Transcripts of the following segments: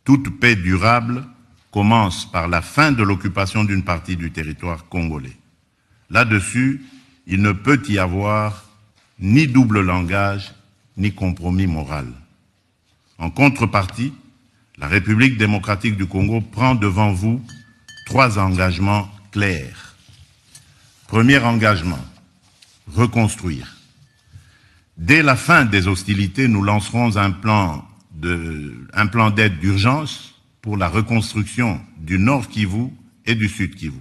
Toute paix durable commence par la fin de l'occupation d'une partie du territoire congolais. Là-dessus, il ne peut y avoir ni double langage, ni compromis moral. En contrepartie, la République démocratique du Congo prend devant vous 3 engagements clairs. Premier engagement, reconstruire. Dès la fin des hostilités, nous lancerons un plan d'aide d'urgence pour la reconstruction du Nord Kivu et du Sud Kivu.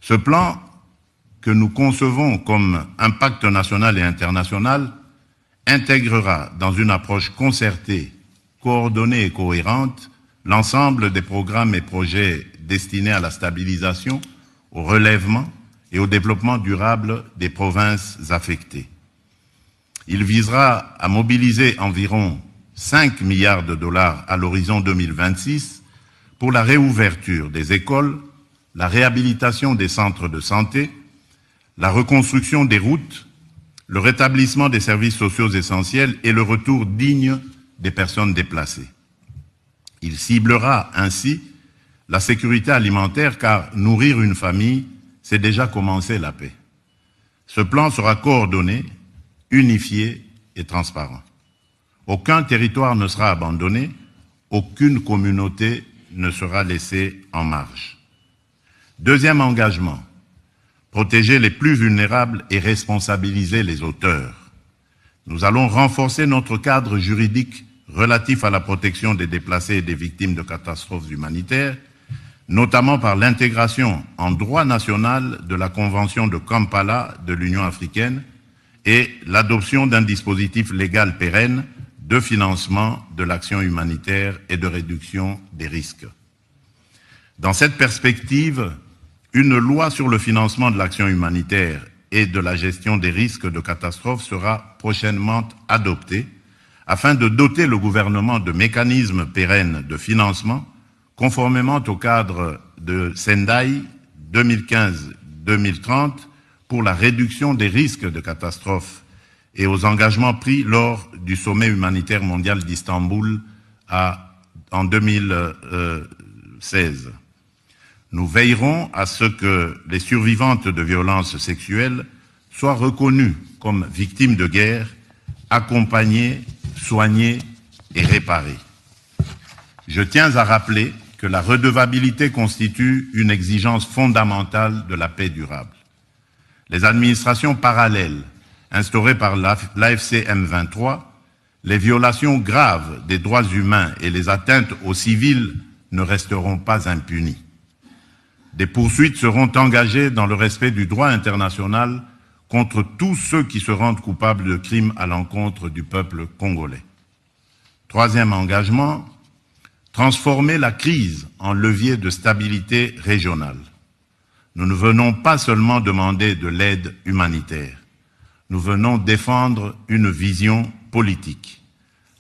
Ce plan, que nous concevons comme un pacte national et international, intégrera dans une approche concertée, coordonnée et cohérente l'ensemble des programmes et projets destinés à la stabilisation, au relèvement et au développement durable des provinces affectées. Il visera à mobiliser environ 5 milliards de dollars à l'horizon 2026 pour la réouverture des écoles, la réhabilitation des centres de santé, la reconstruction des routes, le rétablissement des services sociaux essentiels et le retour digne des personnes déplacées. Il ciblera ainsi la sécurité alimentaire car nourrir une famille, c'est déjà commencer la paix. Ce plan sera coordonné, unifié et transparent. Aucun territoire ne sera abandonné, aucune communauté ne sera laissée en marge. Deuxième engagement, protéger les plus vulnérables et responsabiliser les auteurs. Nous allons renforcer notre cadre juridique relatif à la protection des déplacés et des victimes de catastrophes humanitaires, notamment par l'intégration en droit national de la Convention de Kampala de l'Union africaine et l'adoption d'un dispositif légal pérenne de financement de l'action humanitaire et de réduction des risques. Dans cette perspective, une loi sur le financement de l'action humanitaire et de la gestion des risques de catastrophes sera prochainement adoptée afin de doter le gouvernement de mécanismes pérennes de financement conformément au cadre de Sendai 2015-2030 pour la réduction des risques de catastrophes et aux engagements pris lors du sommet humanitaire mondial d'Istanbul en 2016. Nous veillerons à ce que les survivantes de violences sexuelles soient reconnues comme victimes de guerre, accompagnées, soignées et réparées. Je tiens à rappeler que la redevabilité constitue une exigence fondamentale de la paix durable. Les administrations parallèles instaurées par l'AFC M23, les violations graves des droits humains et les atteintes aux civils ne resteront pas impunies. Des poursuites seront engagées dans le respect du droit international contre tous ceux qui se rendent coupables de crimes à l'encontre du peuple congolais. Troisième engagement, transformer la crise en levier de stabilité régionale. Nous ne venons pas seulement demander de l'aide humanitaire, nous venons défendre une vision politique.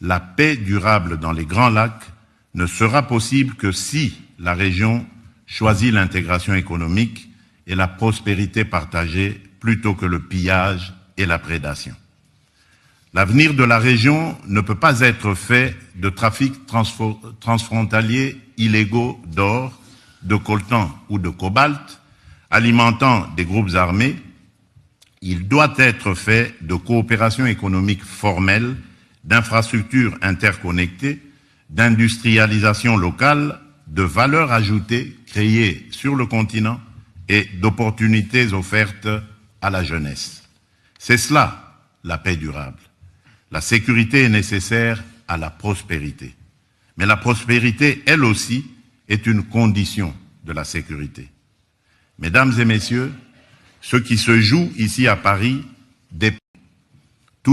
La paix durable dans les Grands Lacs ne sera possible que si la région choisit l'intégration économique et la prospérité partagée plutôt que le pillage et la prédation. L'avenir de la région ne peut pas être fait de trafics transfrontaliers illégaux d'or, de coltan ou de cobalt, alimentant des groupes armés. Il doit être fait de coopération économique formelle, d'infrastructures interconnectées, d'industrialisation locale, de valeur ajoutée créée sur le continent et d'opportunités offertes à la jeunesse. C'est cela, la paix durable. La sécurité est nécessaire à la prospérité. Mais la prospérité, elle aussi, est une condition de la sécurité. Mesdames et messieurs, ce qui se joue ici à Paris dépend